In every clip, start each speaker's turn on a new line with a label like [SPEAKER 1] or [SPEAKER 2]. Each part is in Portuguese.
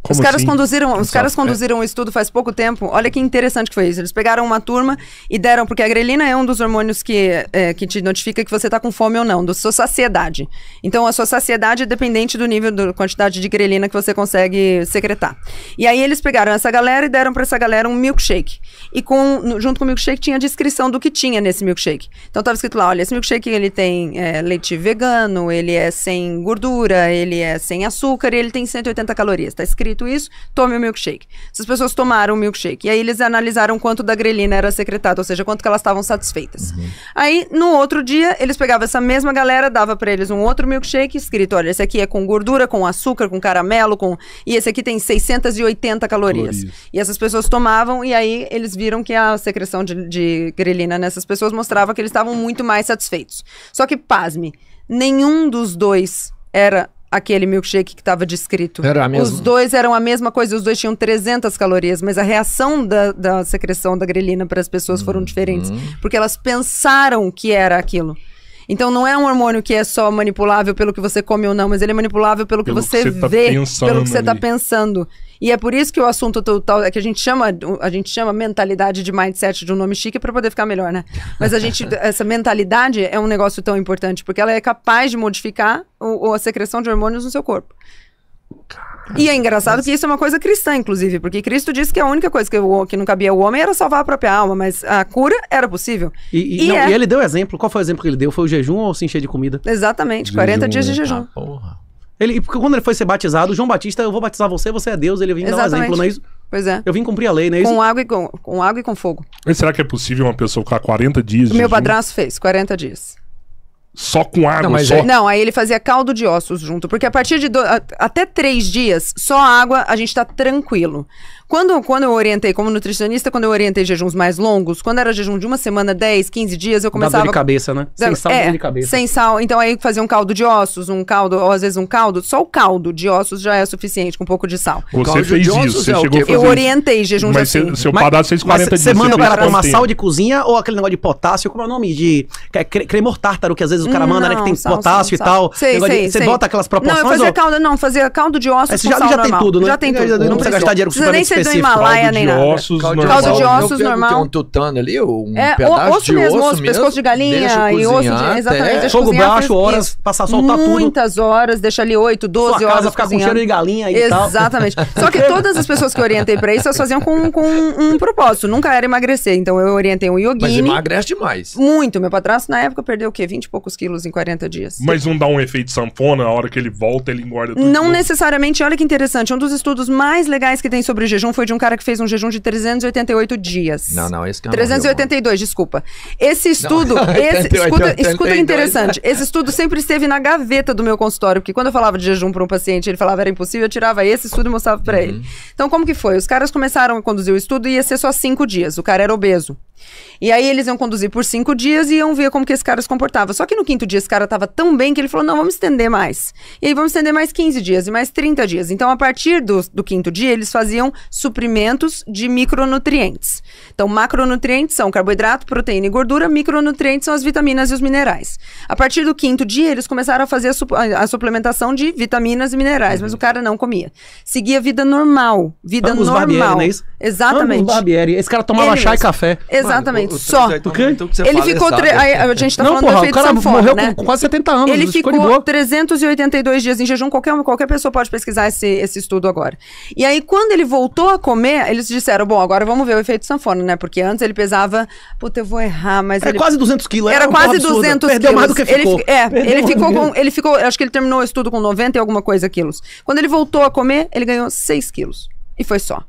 [SPEAKER 1] Os caras conduziram um estudo faz pouco tempo. Olha que interessante que foi isso. Eles pegaram uma turma e deram... Porque a grelina é um dos hormônios que te notifica que você tá com fome ou não, da sua saciedade. Então, a sua saciedade é dependente do nível, da quantidade de grelina que você consegue secretar. E aí, eles pegaram essa galera e deram pra essa galera um milkshake. E junto com o milkshake tinha a descrição do que tinha nesse milkshake. Então, tava escrito lá, olha, esse milkshake, ele tem leite vegano, ele é sem gordura, ele é sem açúcar e ele tem 180 calorias. Tá escrito isso, tome o milkshake. Essas pessoas tomaram o milkshake. E aí eles analisaram quanto da grelina era secretada, ou seja, quanto que elas estavam satisfeitas. Aí, no outro dia, eles pegavam essa mesma galera, dava pra eles um outro milkshake escrito, olha, esse aqui é com gordura, com açúcar, com caramelo, e esse aqui tem 680 calorias. E essas pessoas tomavam, e aí eles viram que a secreção de grelina nessas pessoas mostrava que eles estavam muito mais satisfeitos. Só que, pasme, nenhum dos dois era aquele milkshake que estava descrito.
[SPEAKER 2] Era a mesma.
[SPEAKER 1] Os dois eram a mesma coisa, os dois tinham 300 calorias, mas a reação da secreção da grelina para as pessoas foram diferentes, porque elas pensaram que era aquilo. Então não é um hormônio que é só manipulável pelo que você come ou não, mas ele é manipulável pelo que você vê, pelo que você está pensando. E é por isso que o assunto total é que a gente chama mentalidade de mindset de um nome chique para poder ficar melhor, né? Mas essa mentalidade é um negócio tão importante, porque ela é capaz de modificar a secreção de hormônios no seu corpo. E é engraçado que isso é uma coisa cristã, inclusive, porque Cristo disse que a única coisa que não cabia ao homem era salvar a própria alma, mas a cura era possível.
[SPEAKER 3] E ele deu exemplo. Qual foi o exemplo que ele deu? Foi o jejum ou se encher de comida?
[SPEAKER 1] Exatamente, 40 dias de jejum.
[SPEAKER 2] Porra.
[SPEAKER 3] Porque quando ele foi ser batizado, João Batista, eu vou batizar você, você é Deus, ele vem dar um exemplo, não é isso?
[SPEAKER 1] Pois é.
[SPEAKER 3] Eu vim cumprir a lei, não é isso?
[SPEAKER 1] Com água e com fogo.
[SPEAKER 4] Mas será que é possível uma pessoa ficar 40 dias de
[SPEAKER 1] Meu
[SPEAKER 4] jejum?
[SPEAKER 1] padrasto fez 40 dias.
[SPEAKER 4] Só com água?
[SPEAKER 2] Não, mas
[SPEAKER 4] só?
[SPEAKER 1] Não, aí ele fazia caldo de ossos junto, porque a partir de até 3 dias, só água, a gente tá tranquilo. Quando eu orientei, como nutricionista, quando eu orientei jejuns mais longos, quando era jejum de uma semana, 10, 15 dias, eu começava...
[SPEAKER 3] Dor de cabeça, né? Sem sal, dor de cabeça.
[SPEAKER 1] Sem sal. Então aí fazia um caldo de ossos, ou às vezes um caldo, só o caldo de ossos já é suficiente, com um pouco de sal.
[SPEAKER 4] Você fez isso, você chegou a fazer
[SPEAKER 1] Eu orientei jejuns
[SPEAKER 4] mas
[SPEAKER 1] assim.
[SPEAKER 4] seu padrasto fez 40 dias.
[SPEAKER 3] Você manda o cara tomar
[SPEAKER 4] quanto
[SPEAKER 3] sal de cozinha ou aquele negócio de potássio, como é o nome? Cremor tártaro, que às vezes o cara manda, né? Que tem potássio e tal. Você bota aquelas proporções?
[SPEAKER 1] Não, eu fazia caldo de ossos com sal
[SPEAKER 3] já
[SPEAKER 1] normal.
[SPEAKER 3] tem tudo, né?
[SPEAKER 1] Já tem tudo.
[SPEAKER 3] Não precisa gastar dinheiro com suplemento específico.
[SPEAKER 1] Nem ser do Himalaia, nem nada. Caldo de ossos normal.
[SPEAKER 2] Um tutano ali, um
[SPEAKER 1] pedaço osso de osso, pescoço de galinha e osso de... Exatamente.
[SPEAKER 3] Fogo baixo, horas, passar a soltar tudo.
[SPEAKER 1] Muitas horas, deixa ali 8, 12 horas
[SPEAKER 3] ficar com cheiro de galinha e tal.
[SPEAKER 1] Exatamente. Só que todas as pessoas que eu orientei pra isso, elas faziam com um propósito. Nunca era emagrecer. Então eu orientei um yogini.
[SPEAKER 2] Mas emagrece demais.
[SPEAKER 1] Muito. Meu padrasto na época perdeu o quê? 20 e poucos quilos em 40 dias.
[SPEAKER 4] Mas não dá um efeito sanfona, a hora que ele volta, ele engorda tudo.
[SPEAKER 1] Não necessariamente. Olha que interessante. Um dos estudos mais legais que tem sobre jejum foi de um cara que fez um jejum de 388 dias.
[SPEAKER 2] Não, esse cara
[SPEAKER 1] 382, desculpa. Esse estudo, escuta interessante. Esse estudo sempre esteve na gaveta do meu consultório, porque quando eu falava de jejum para um paciente, ele falava era impossível, eu tirava esse estudo e mostrava para ele. Então, como que foi? Os caras começaram a conduzir o estudo e ia ser só 5 dias. O cara era obeso. E aí eles iam conduzir por 5 dias e iam ver como que esse cara se comportava. Só que no 5º dia esse cara tava tão bem que ele falou, não, vamos estender mais. E aí vamos estender mais 15 dias e mais 30 dias. Então, a partir do 5º dia, eles faziam suprimentos de micronutrientes. Então, macronutrientes são carboidrato, proteína e gordura. Micronutrientes são as vitaminas e os minerais. A partir do 5º dia, eles começaram a fazer a suplementação de vitaminas e minerais. Mas o cara não comia. Seguia vida normal. Vida normal.
[SPEAKER 3] Barbieri, não é isso?
[SPEAKER 1] Exatamente.
[SPEAKER 3] Barbieri. Esse cara tomava chá e café.
[SPEAKER 1] Exatamente, só.
[SPEAKER 2] Ele
[SPEAKER 1] ficou... A gente tá falando do efeito sanfona,
[SPEAKER 3] o cara morreu
[SPEAKER 1] né?
[SPEAKER 3] com quase 70 anos.
[SPEAKER 1] Ele ficou 382 dias em jejum. Qualquer pessoa pode pesquisar esse estudo agora. E aí, quando ele voltou a comer, eles disseram, bom, agora vamos ver o efeito sanfona, né? Porque antes ele pesava... Puta, eu vou errar, mas
[SPEAKER 3] ele... quase 200 quilos.
[SPEAKER 1] Era quase 200 quilos.
[SPEAKER 3] Perdeu mais do que ficou.
[SPEAKER 1] Ele ficou... Acho que ele terminou o estudo com 90 e alguma coisa quilos. Quando ele voltou a comer, ele ganhou 6 quilos. E foi só.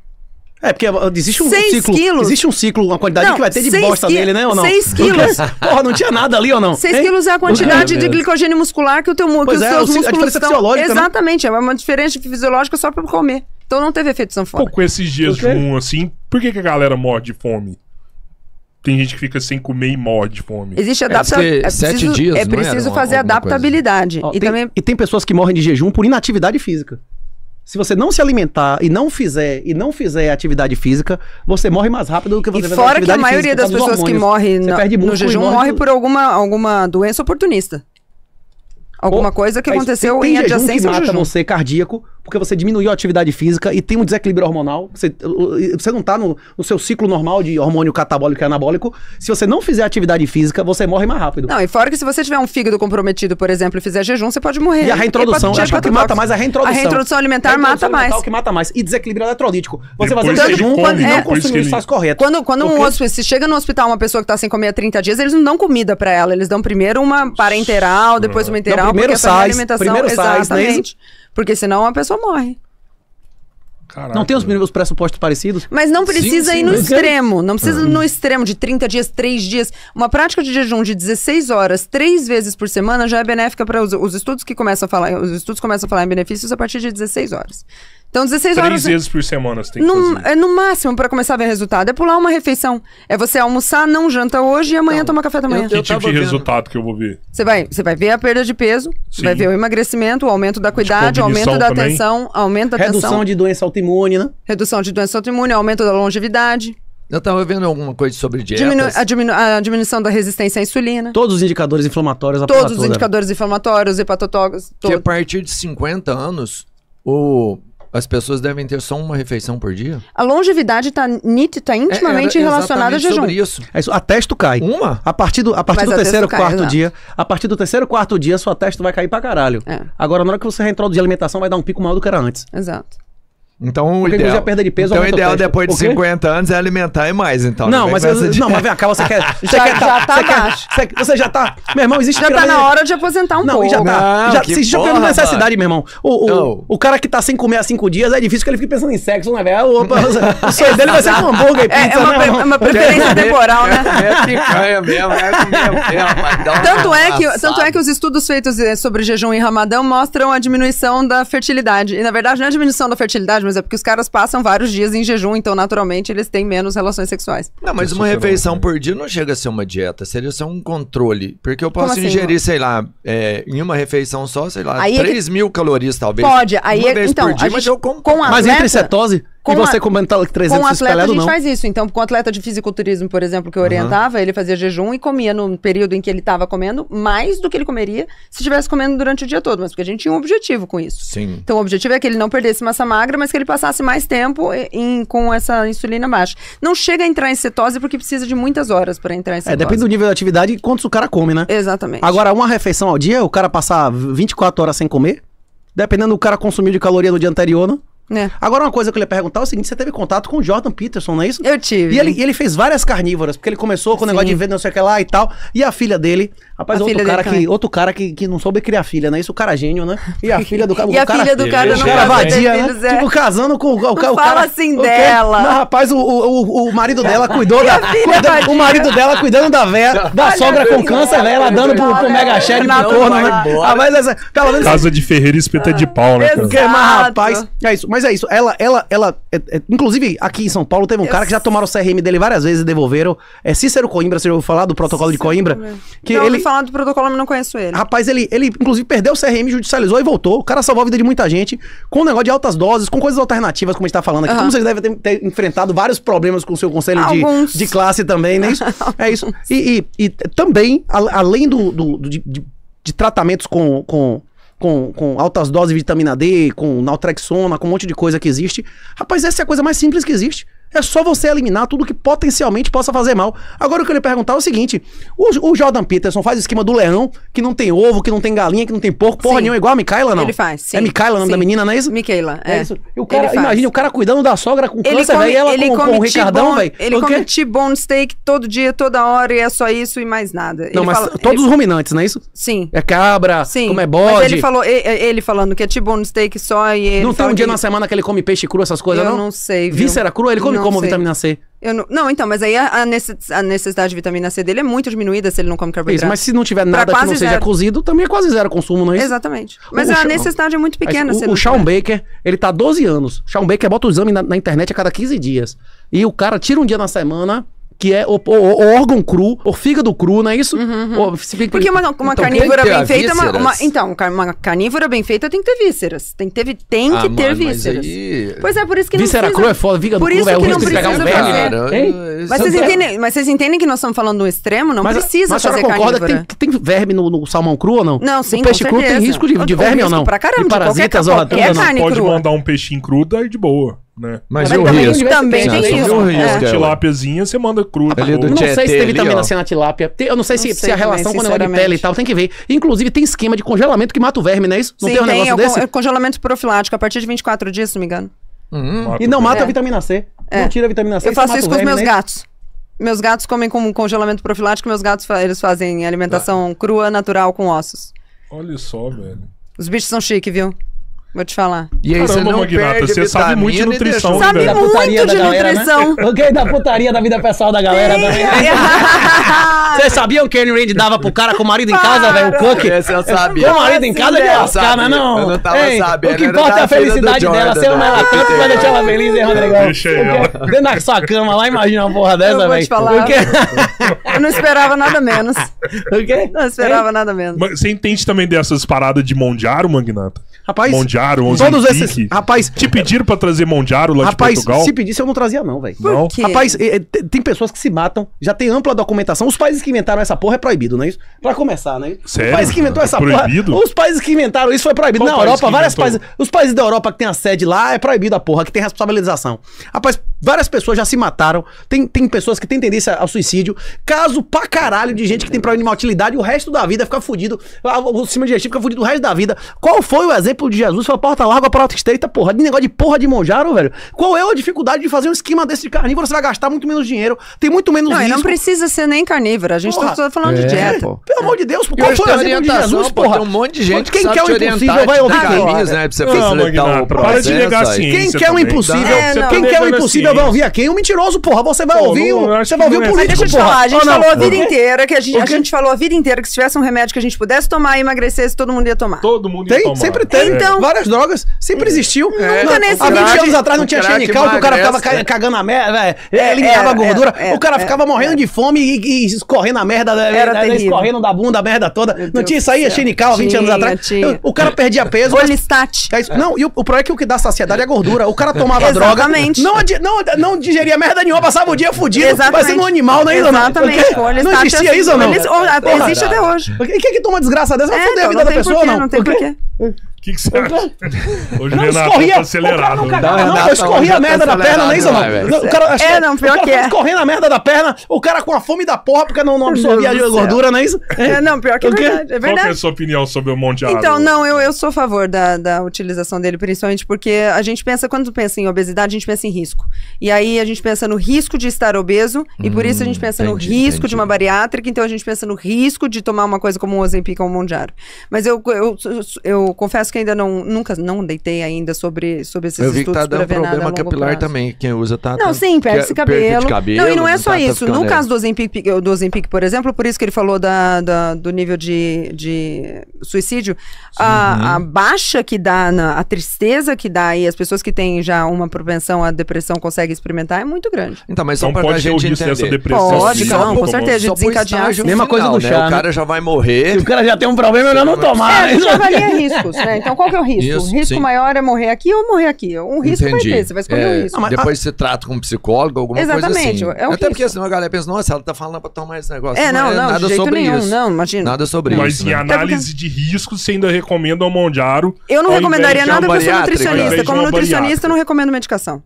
[SPEAKER 3] Porque existe um
[SPEAKER 1] 6
[SPEAKER 3] ciclo.
[SPEAKER 1] Quilos.
[SPEAKER 3] Existe um ciclo, uma quantidade que vai ter de bosta dele, né? Ou não?
[SPEAKER 1] 6 quilos.
[SPEAKER 3] Porra, não tinha nada ali ou não?
[SPEAKER 1] 6 quilos é a quantidade de glicogênio muscular que os seus músculos estão.
[SPEAKER 3] Fisiológica,
[SPEAKER 1] exatamente, né? É uma diferença fisiológica só pra comer. Então não teve efeito sanfona.
[SPEAKER 4] Pô, com esses dias de jejum assim, por que a galera morre de fome? Tem gente que fica sem comer e morre de fome.
[SPEAKER 1] Existe adaptabilidade.
[SPEAKER 2] 7 dias,
[SPEAKER 1] é preciso fazer adaptabilidade.
[SPEAKER 3] E tem pessoas que morrem de jejum por inatividade física. Se você não se alimentar e não fizer atividade física, você morre mais rápido do que você
[SPEAKER 1] fazer atividade física. E fora que a maioria das pessoas que morrem no jejum morre por alguma doença oportunista. Alguma coisa que aconteceu em adjacência ao jejum.
[SPEAKER 3] Mata você cardíaco porque você diminuiu a atividade física e tem um desequilíbrio hormonal. Você não tá no seu ciclo normal de hormônio catabólico e anabólico. Se você não fizer atividade física, você morre mais rápido.
[SPEAKER 1] Não, e fora que se você tiver um fígado comprometido, por exemplo, e fizer jejum, você pode morrer.
[SPEAKER 3] E a reintrodução, acho que o que mata mais é a reintrodução.
[SPEAKER 1] A reintrodução alimentar mata mais.
[SPEAKER 3] O que mata mais. E desequilíbrio eletrolítico. Você
[SPEAKER 4] Depois
[SPEAKER 3] fazer jejum e não
[SPEAKER 4] depois
[SPEAKER 3] consumir os sais corretos.
[SPEAKER 1] Quando se chega no hospital uma pessoa que tá sem comer há 30 dias, eles não dão comida pra ela. Eles dão primeiro uma parenteral, depois uma enteral,
[SPEAKER 3] primeiro
[SPEAKER 1] porque essa alimentação...
[SPEAKER 3] primeiro sais,
[SPEAKER 1] exatamente. Porque senão a pessoa morre.
[SPEAKER 3] Caraca, não tem os pressupostos parecidos?
[SPEAKER 1] Mas não precisa ir no extremo. Não precisa ir no extremo de 30 dias, 3 dias. Uma prática de jejum de 16 horas, 3 vezes por semana, já é benéfica para os estudos que começam a falar. Os estudos começam a falar em benefícios a partir de 16 horas. Então, 16 horas...
[SPEAKER 4] 3 vezes por semana você tem que fazer.
[SPEAKER 1] É no máximo, para começar a ver resultado. É pular uma refeição. É você almoçar, não janta hoje e amanhã tomar café da manhã.
[SPEAKER 4] Que tipo de resultado que eu vou ver?
[SPEAKER 1] Você vai ver a perda de peso, você vai ver o emagrecimento, o aumento da cuidade, o aumento da atenção, aumento da
[SPEAKER 3] redução de doença autoimune, né?
[SPEAKER 1] Redução de doença autoimune, aumento da longevidade.
[SPEAKER 2] Eu tava vendo alguma coisa sobre dietas.
[SPEAKER 1] A diminuição da resistência à insulina.
[SPEAKER 3] Todos os indicadores inflamatórios.
[SPEAKER 1] Todos os indicadores inflamatórios, hepatotóxicos.
[SPEAKER 2] Que a partir de 50 anos, as pessoas devem ter só uma refeição por dia?
[SPEAKER 1] A longevidade tá intimamente relacionada a jejum.
[SPEAKER 2] Sobre isso.
[SPEAKER 3] É isso, a testo cai.
[SPEAKER 2] Uma?
[SPEAKER 3] A partir do terceiro, quarto dia. A partir do terceiro, quarto dia, sua testo vai cair pra caralho. É. Agora, na hora que você reintroduzir a alimentação, vai dar um pico maior do que era antes.
[SPEAKER 1] Exato.
[SPEAKER 2] Então, o ideal,
[SPEAKER 3] a perda de peso,
[SPEAKER 2] então, o ideal depois de 50 anos é alimentar e mais, então.
[SPEAKER 3] Não, mas vem cá, você quer... Você já tá... Meu irmão, existe...
[SPEAKER 1] Já tá na hora de aposentar um pouco.
[SPEAKER 3] Existe uma necessidade, meu irmão. O cara que tá sem comer há 5 dias, é difícil que ele fique pensando em sexo, né, velho? O sonho dele vai ser com hambúrguer e pizza, né?
[SPEAKER 1] É uma preferência temporal, né?
[SPEAKER 2] É picanha mesmo,
[SPEAKER 1] Tanto é que os estudos feitos sobre jejum e ramadão mostram a diminuição da fertilidade. E, na verdade, não é a diminuição da fertilidade, mas é porque os caras passam vários dias em jejum, então naturalmente eles têm menos relações sexuais.
[SPEAKER 2] Não, mas uma refeição por dia não chega a ser uma dieta, seria só um controle. Porque eu posso ingerir, sei lá, em uma refeição só, sei lá, 3.000 calorias talvez.
[SPEAKER 1] Pode,
[SPEAKER 2] uma vez por dia, mas eu como.
[SPEAKER 3] Mas entre cetose... E você comentar que 300
[SPEAKER 1] com o atleta a gente
[SPEAKER 3] não?
[SPEAKER 1] faz isso. Então, com o atleta de fisiculturismo, por exemplo, que eu orientava, ele fazia jejum e comia no período em que ele estava comendo mais do que ele comeria se estivesse comendo durante o dia todo. Mas porque a gente tinha um objetivo com isso.
[SPEAKER 2] Sim.
[SPEAKER 1] Então, o objetivo é que ele não perdesse massa magra, mas que ele passasse mais tempo com essa insulina baixa. Não chega a entrar em cetose porque precisa de muitas horas para entrar em cetose.
[SPEAKER 3] Depende do nível de atividade e quantos o cara come, né?
[SPEAKER 1] Exatamente.
[SPEAKER 3] Agora, uma refeição ao dia, o cara passar 24 horas sem comer, dependendo do cara consumiu de caloria no dia anterior, né? Agora, uma coisa que eu ia perguntar é o seguinte: você teve contato com o Jordan Peterson, não é isso?
[SPEAKER 1] Eu tive.
[SPEAKER 3] E ele fez várias carnívoras, porque ele começou com o negócio de ver não sei o que lá e tal. E a filha dele, rapaz, outro cara que não soube criar filha, né? Isso o cara gênio, né? E a filha do cara.
[SPEAKER 1] E a filha do cara não
[SPEAKER 3] cara vadia, né? Tipo, casando com o cara.
[SPEAKER 1] Fala assim dela.
[SPEAKER 3] Mas, rapaz, o marido dela cuidou da. O marido dela cuidando da véia, da sogra com câncer, velho, ela dando pro mega share de corno, né?
[SPEAKER 4] Casa de Ferreira e espeta de pau, né?
[SPEAKER 3] Mas, rapaz, é isso. Mas é isso. Inclusive, aqui em São Paulo, teve um cara que já tomaram o CRM dele várias vezes e devolveram. É Cícero Coimbra, você já ouviu falar do protocolo de Coimbra?
[SPEAKER 1] Que não, ele falar do protocolo, mas não conheço ele.
[SPEAKER 3] Rapaz, ele inclusive perdeu o CRM, judicializou e voltou. O cara salvou a vida de muita gente com um negócio de altas doses, com coisas alternativas, como a gente tá falando aqui. Como vocês devem ter enfrentado vários problemas com o seu conselho de classe também, né? É isso. E também, além de tratamentos com altas doses de vitamina D, com naltrexona, com um monte de coisa que existe. Rapaz, essa é a coisa mais simples que existe. É só você eliminar tudo que potencialmente possa fazer mal. Agora, o que eu ia perguntar é o seguinte: o Jordan Peterson faz o esquema do leão, que não tem ovo, que não tem galinha, que não tem porco, porra nenhuma, igual a Micaela, não?
[SPEAKER 1] Ele faz, sim.
[SPEAKER 3] É Micaela o nome da menina, não é isso?
[SPEAKER 1] Micaela,
[SPEAKER 3] é isso. E o cara, imagina, o cara cuidando da sogra com câncer, velho, e ela com o Ricardão, velho.
[SPEAKER 1] Ele come T-bone steak todo dia, toda hora, e é só isso e mais nada.
[SPEAKER 3] Não, mas todos os ruminantes, não é isso?
[SPEAKER 1] Sim.
[SPEAKER 3] É cabra, como é bode.
[SPEAKER 1] Mas ele falando que é T-bone steak só e ele
[SPEAKER 3] não tem um dia na semana que ele come peixe cru, essas coisas, não?
[SPEAKER 1] Eu não sei, viu?
[SPEAKER 3] Víscera crua, ele come como vitamina C?
[SPEAKER 1] Não, então, mas aí a necessidade de vitamina C dele é muito diminuída se ele não come carboidrato.
[SPEAKER 3] Isso, mas se não tiver nada que não seja cozido, também é quase zero consumo, não é isso?
[SPEAKER 1] Exatamente. Mas a necessidade é muito pequena.
[SPEAKER 3] O Shawn Baker, ele tá há 12 anos. Shawn Baker bota o exame na internet a cada 15 dias. E o cara tira um dia na semana que é o órgão cru, o fígado cru, não é isso?
[SPEAKER 1] Porque uma carnívora bem feita... uma carnívora bem feita tem que ter vísceras. Tem que ter vísceras. Pois é, por isso que não
[SPEAKER 3] víscera crua é foda, fígado
[SPEAKER 1] cru
[SPEAKER 3] é
[SPEAKER 1] o risco
[SPEAKER 3] de pegar um
[SPEAKER 1] verme. Mas vocês entendem que nós estamos falando no extremo? Não precisa fazer carnívora. Mas
[SPEAKER 3] que tem verme no salmão cru ou não?
[SPEAKER 1] Não, sim,
[SPEAKER 3] o peixe cru tem risco de verme ou não?
[SPEAKER 1] Pra caramba,
[SPEAKER 3] de parasitas ou
[SPEAKER 4] carne pode mandar um peixinho cru, daí de boa. Né?
[SPEAKER 2] Mas o risco
[SPEAKER 1] também tem isso.
[SPEAKER 4] Uma tilápiazinha você manda cru.
[SPEAKER 3] Não sei se tem vitamina C na tilápia. Eu não sei se a relação com o negócio de pele e tal, tem que ver. Inclusive tem esquema de congelamento que mata o verme, não é isso? Não tem um negócio desse?
[SPEAKER 1] Congelamento profilático a partir de 24 dias, se não me engano.
[SPEAKER 3] E não mata a vitamina C. Não tira a vitamina C.
[SPEAKER 1] Eu faço isso com os meus gatos. Meus gatos comem com congelamento profilático, meus gatos eles fazem alimentação crua, natural, com ossos.
[SPEAKER 4] Olha só, velho.
[SPEAKER 1] Os bichos são chiques, viu? Vou te falar.
[SPEAKER 2] E aí,
[SPEAKER 4] caramba, Magnata, você sabe muito de nutrição,
[SPEAKER 1] sabe
[SPEAKER 4] velho.
[SPEAKER 1] muito de nutrição.
[SPEAKER 3] Né? Ok, da putaria da vida pessoal da galera também. Vocês sabiam que o Kenny Randy dava pro cara com o marido em casa, velho? O Cook?
[SPEAKER 2] Esse eu sabia.
[SPEAKER 3] Com o marido em casa de lascar, né? Não.
[SPEAKER 2] Eu não tava sabendo.
[SPEAKER 3] O que importa é a felicidade dela. Ser uma ela tanto vai deixar ela feliz, hein, Rodrigão?
[SPEAKER 4] Deixa ela.
[SPEAKER 3] Dentro da sua cama lá, imagina uma porra dessa, velho.
[SPEAKER 1] Eu vou te falar. Eu não esperava nada menos.
[SPEAKER 3] O quê?
[SPEAKER 1] Não esperava nada menos.
[SPEAKER 4] Mas você entende também dessas paradas de Mondiaro, Magnata?
[SPEAKER 3] Rapaz,
[SPEAKER 4] Mondiaro,
[SPEAKER 3] todos esses. Rapaz,
[SPEAKER 4] te pediram pra trazer Mondiaro lá de Portugal?
[SPEAKER 3] Se pedisse, eu não trazia, não, velho.
[SPEAKER 4] Não.
[SPEAKER 3] Rapaz, tem pessoas que se matam, já tem ampla documentação. Os países que inventaram essa porra é proibido, não é isso? Pra começar, né?
[SPEAKER 4] Sério?
[SPEAKER 3] Os países que inventou essa
[SPEAKER 4] proibido?
[SPEAKER 3] porra. Os países que inventaram isso foi proibido.
[SPEAKER 4] Qual
[SPEAKER 3] na Europa,
[SPEAKER 4] país
[SPEAKER 3] os países da Europa que tem a sede lá, é proibido a porra, que tem responsabilização. Rapaz, várias pessoas já se mataram. Tem pessoas que têm tendência ao suicídio. Caso pra caralho de gente que tem problema de motilidade, o resto da vida fica fudido. O sistema digestivo fica fudido o resto da vida. Qual foi o exemplo de Jesus? Foi a porta larga, a porta estreita, porra. De negócio de porra de Monjaro, velho. Qual é a dificuldade de fazer um esquema desse de carnívoro? Você vai gastar muito menos dinheiro, tem muito menos risco.
[SPEAKER 1] Não precisa ser nem carnívoro. A gente tá falando de dieta.
[SPEAKER 3] Pelo amor de Deus, qual foi o exemplo de Jesus, porra?
[SPEAKER 2] Tem um monte de gente
[SPEAKER 3] quem quer o impossível vai ouvir quem?
[SPEAKER 2] Né, pra você facilitar o processo.
[SPEAKER 4] Para de negar a ciência.
[SPEAKER 3] Quem quer o impossível, quem quer o impossível vai ouvir a quem? O mentiroso, porra. Você vai ouvir o político,
[SPEAKER 1] deixa eu te falar, a gente falou a vida inteira que a gente falou a vida inteira que se tivesse um remédio que a gente pudesse tomar e emagrecesse, todo mundo ia tomar.
[SPEAKER 4] Todo mundo ia tomar.
[SPEAKER 3] Sempre teve.
[SPEAKER 1] Então,
[SPEAKER 3] várias drogas, sempre existiu.
[SPEAKER 1] Há
[SPEAKER 3] 20 anos atrás não tinha xenical, que o cara ficava cagando a merda, eliminava a gordura, o cara ficava morrendo de fome e escorrendo a merda, escorrendo da bunda a merda toda. Não tinha isso aí, a xenical há 20 anos atrás. O cara perdia peso.
[SPEAKER 1] Olistat.
[SPEAKER 3] Não, e o problema é que o que dá saciedade é a gordura. O cara tomava droga, não digeria merda nenhuma, passava o dia fudido, parecendo um animal, né?
[SPEAKER 1] Exatamente.
[SPEAKER 3] Não existia isso ou não?
[SPEAKER 1] Existe até hoje.
[SPEAKER 3] Quem que toma desgraça dessa? Vai foder a vida da pessoa ou não?
[SPEAKER 1] Não tem porquê.
[SPEAKER 4] O que você acha? Hoje o
[SPEAKER 3] Renato
[SPEAKER 4] tá acelerado.
[SPEAKER 3] Eu escorria a merda da perna, não é isso não?
[SPEAKER 1] Não, pior que é.
[SPEAKER 3] Escorrendo a merda da perna, o cara com a fome da porra, porque não absorvia a gordura, não é isso?
[SPEAKER 1] Não, pior que é verdade.
[SPEAKER 4] Qual que é a sua opinião sobre o Mondiaro?
[SPEAKER 1] Então, não, eu sou a favor da utilização dele, principalmente porque a gente pensa, quando pensa em obesidade, a gente pensa em risco. E aí a gente pensa no risco de estar obeso, e por isso a gente pensa no risco de uma bariátrica, então a gente pensa no risco de tomar uma coisa como um Ozempic ou um Mondiaro. Mas eu confesso que ainda nunca deitei ainda sobre esses estudos.
[SPEAKER 2] Eu vi que tá dando problema capilar também, quem usa tá...
[SPEAKER 1] Não, sim, perde-se cabelo. Não, e não é só isso. No caso do Ozempic, por exemplo, por isso que ele falou do nível de suicídio, a baixa que dá, a tristeza que dá, e as pessoas que têm já uma propensão à depressão conseguem experimentar é muito grande.
[SPEAKER 2] Então, mas só pra gente entender.
[SPEAKER 4] Essa depressão.
[SPEAKER 1] Pode, não, com certeza, de desencadear.
[SPEAKER 3] Mesma coisa do chá,
[SPEAKER 2] o cara já vai morrer.
[SPEAKER 3] Se o cara já tem um problema, melhor não tomar.
[SPEAKER 1] A gente avalia riscos, né? Então, qual que é o risco? O risco maior é morrer aqui ou morrer aqui. Um risco vai ter, você vai escolher o risco.
[SPEAKER 2] Depois você trata com um psicólogo, alguma coisa assim.
[SPEAKER 1] Exatamente, é um
[SPEAKER 2] até porque senão a galera pensa, nossa, ela tá falando pra tomar esse negócio.
[SPEAKER 1] Não,
[SPEAKER 2] nada
[SPEAKER 1] de jeito
[SPEAKER 2] sobre
[SPEAKER 1] nenhum,
[SPEAKER 2] isso.
[SPEAKER 1] não, imagina.
[SPEAKER 2] Nada sobre isso.
[SPEAKER 4] Mas em análise de risco, você ainda recomenda o Mondiaro?
[SPEAKER 1] Eu não recomendaria nada porque eu sou nutricionista. Como nutricionista, eu não recomendo medicação.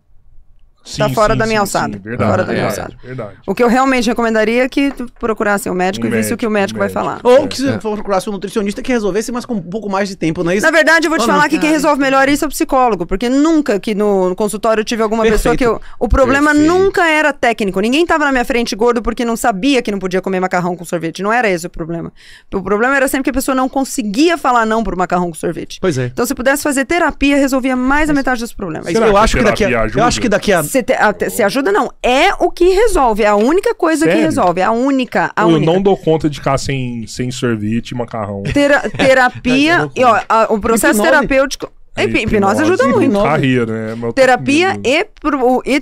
[SPEAKER 1] Tá fora da minha alçada.
[SPEAKER 4] Verdade,
[SPEAKER 1] fora da minha alçada.
[SPEAKER 4] Verdade.
[SPEAKER 1] O que eu realmente recomendaria é que tu procurasse um médico e visse o que o médico vai falar.
[SPEAKER 3] Ou que você procurasse um nutricionista que resolvesse, mas com um pouco mais de tempo, não é isso?
[SPEAKER 1] Na verdade, eu vou te falar que quem resolve melhor isso é o psicólogo, porque nunca que no consultório eu tive alguma pessoa que o problema nunca era técnico. Ninguém tava na minha frente gordo porque não sabia que não podia comer macarrão com sorvete. Não era esse o problema. O problema era sempre que a pessoa não conseguia falar não pro macarrão com sorvete.
[SPEAKER 3] Pois é.
[SPEAKER 1] Então, se pudesse fazer terapia, resolvia mais da metade dos problemas.
[SPEAKER 3] Eu acho que daqui a...
[SPEAKER 1] Se ajuda, não. É o que resolve. É a única coisa que resolve. A única.
[SPEAKER 4] Eu não dou conta de ficar sem sorvete e macarrão.
[SPEAKER 1] Terapia. E, ó, o processo terapêutico. Hipnose ajuda muito.
[SPEAKER 4] Carreira, né?
[SPEAKER 1] Terapia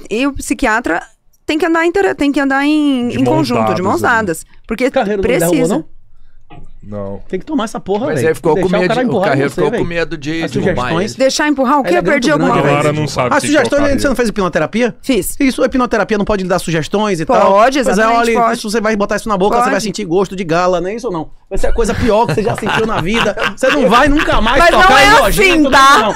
[SPEAKER 1] e o psiquiatra tem que andar em conjunto, de mãos dadas. Porque precisa.
[SPEAKER 4] Não.
[SPEAKER 3] Tem que tomar essa porra, velho.
[SPEAKER 2] Mas aí ficou com medo, o Carreiro ficou com medo de
[SPEAKER 3] sugestões.
[SPEAKER 1] Deixar empurrar o quê? Eu perdi alguma coisa.
[SPEAKER 4] Não sabe.
[SPEAKER 3] A sugestão, você não fez hipnoterapia?
[SPEAKER 1] Fiz.
[SPEAKER 3] Isso, a hipnoterapia não pode lhe dar sugestões e tal?
[SPEAKER 1] Pode, exatamente.
[SPEAKER 3] Olha, se você vai botar isso na boca, você vai sentir gosto de gala, não é isso ou não? Vai ser a coisa pior que você já sentiu na vida. Você não vai nunca mais tocar
[SPEAKER 1] não é assim, tá?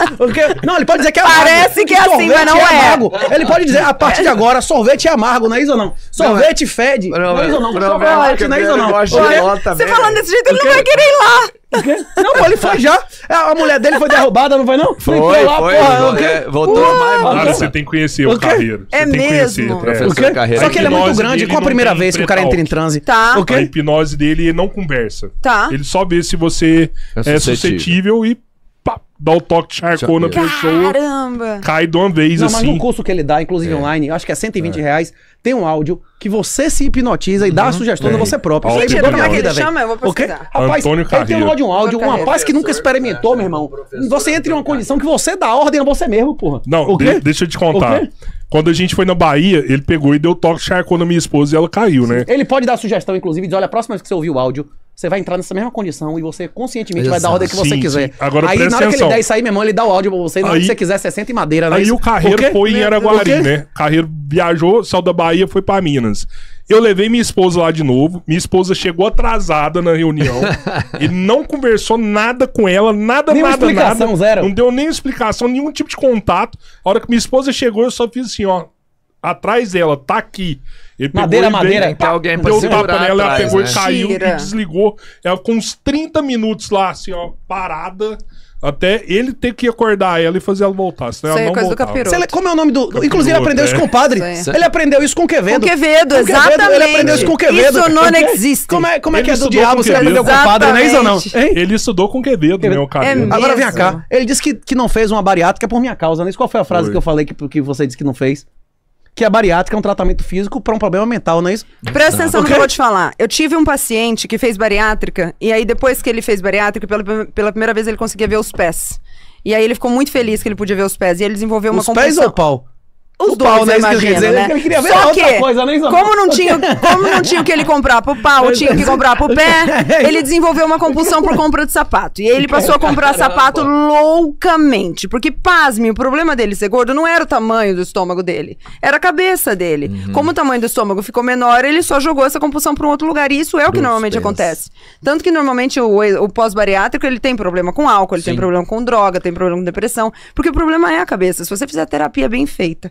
[SPEAKER 3] Não, ele pode dizer que é amargo.
[SPEAKER 1] Parece que é assim, mas não é.
[SPEAKER 3] Amargo. Ele pode dizer, a partir de agora, sorvete é amargo, não é isso ou não? Sorvete fede, não é isso ou não? Chocolate, não é isso ou não?
[SPEAKER 1] Você falando desse jeito, ele não vai querer ir lá.
[SPEAKER 3] Não, pô, ele foi já. A mulher dele foi derrubada, não foi não?
[SPEAKER 2] Foi lá, porra. Voltou mais.
[SPEAKER 4] Cara, você tem que conhecer o Carreiro.
[SPEAKER 1] É mesmo.
[SPEAKER 3] Só que ele é muito grande. Qual a primeira vez que o cara entra em transe?
[SPEAKER 1] Tá.
[SPEAKER 4] A hipnose dele não conversa.
[SPEAKER 1] Tá.
[SPEAKER 4] Ele só vê se você é suscetível e pá, dá o toque de Charcot na pessoa.
[SPEAKER 1] Caramba.
[SPEAKER 4] Cai de uma vez assim.
[SPEAKER 3] Mas no curso que ele dá, inclusive online, eu acho que é R$120, tem um áudio que você se hipnotiza e dá a sugestão a você próprio.
[SPEAKER 1] Isso aí como é que ele chama? Eu vou pesquisar.
[SPEAKER 3] Rapaz,
[SPEAKER 4] Antônio Carreiro.
[SPEAKER 3] Ele tem um áudio, um rapaz que nunca experimentou, meu irmão. Você entra em uma condição que você dá ordem a você mesmo, porra.
[SPEAKER 4] Não, deixa eu te contar. Quando a gente foi na Bahia, ele pegou e deu toque de Charcot na minha esposa e ela caiu, né?
[SPEAKER 3] Ele pode dar sugestão, inclusive, de olha, a próxima vez que você ouvir o áudio, você vai entrar nessa mesma condição e você conscientemente vai dar a ordem que você quiser.
[SPEAKER 4] Sim. Agora,
[SPEAKER 3] aí na hora
[SPEAKER 4] atenção.
[SPEAKER 3] que ele der isso aí, meu irmão, ele dá o áudio pra você. Na hora que você quiser, você senta em madeira, né?
[SPEAKER 4] Aí o Carreiro foi em Araguari, né? Carreiro viajou, saiu da Bahia, foi pra Minas. Eu levei minha esposa lá de novo. Minha esposa chegou atrasada na reunião. Ele não conversou nada com ela, nada.
[SPEAKER 3] Zero.
[SPEAKER 4] Não deu nem explicação, nenhum tipo de contato. A hora que minha esposa chegou, eu só fiz assim, ó. Atrás dela, tá aqui. Ele
[SPEAKER 3] madeira.
[SPEAKER 2] Tem que ter alguém pra
[SPEAKER 4] deu tapa nela, ela pegou e caiu e
[SPEAKER 1] Mentira.
[SPEAKER 4] desligou. Ela ficou uns 30 minutos lá, assim, ó, parada. Até ele ter que acordar ela e fazer ela voltar. Senão
[SPEAKER 1] Isso aí
[SPEAKER 4] ela
[SPEAKER 1] é
[SPEAKER 4] não
[SPEAKER 1] coisa do
[SPEAKER 4] voltava.
[SPEAKER 1] capiroto.
[SPEAKER 3] Como é o nome do... Inclusive, ele aprendeu isso com o padre.
[SPEAKER 1] Isso
[SPEAKER 3] Ele aprendeu isso com o Quevedo.
[SPEAKER 1] Com Quevedo, exatamente.
[SPEAKER 3] Ele aprendeu isso com o Quevedo.
[SPEAKER 1] Isso não existe.
[SPEAKER 3] Como é que
[SPEAKER 4] Ele
[SPEAKER 3] é do
[SPEAKER 4] estudou
[SPEAKER 3] diabo
[SPEAKER 4] com
[SPEAKER 3] você aprendeu com o padre, não é isso ou não?
[SPEAKER 1] Exatamente.
[SPEAKER 3] Hein?
[SPEAKER 4] Ele estudou com Quevedo, né, o Carreiro.
[SPEAKER 1] mesmo.
[SPEAKER 3] Agora vem cá. Ele disse que não fez uma bariátrica por minha causa, né? Qual foi a frase
[SPEAKER 4] Foi.
[SPEAKER 3] que eu falei que você disse que não fez? Que a bariátrica é um tratamento físico para um problema mental, não é isso?
[SPEAKER 1] Presta atenção no que eu vou te falar. Eu tive um paciente que fez bariátrica, e aí depois que ele fez bariátrica, pela primeira vez ele conseguia ver os pés. E aí ele ficou muito feliz que ele podia ver os pés. E ele desenvolveu uma compulsão.
[SPEAKER 3] Os pés ou o pau?
[SPEAKER 1] Os
[SPEAKER 3] O pau,
[SPEAKER 1] dois,
[SPEAKER 3] né?
[SPEAKER 1] eu
[SPEAKER 3] Isso que eu queria
[SPEAKER 1] imagino,
[SPEAKER 3] dizer.
[SPEAKER 1] né?
[SPEAKER 3] Ele queria ver
[SPEAKER 1] Só
[SPEAKER 3] outra
[SPEAKER 1] que,
[SPEAKER 3] coisa, né, Isabel?
[SPEAKER 1] como não tinha o que ele comprar pro pau, ou tinha o que comprar pro pé, ele desenvolveu uma compulsão por compra de sapato. E aí ele passou a comprar sapato loucamente. Porque, pasme, o problema dele ser gordo não era o tamanho do estômago dele, era a cabeça dele. Como o tamanho do estômago ficou menor, ele só jogou essa compulsão pra um outro lugar. E isso é o que normalmente acontece. Tanto que normalmente o pós-bariátrico, ele tem problema com álcool, ele tem problema com droga, tem problema com depressão. Porque o problema é a cabeça. Se você fizer a terapia bem feita,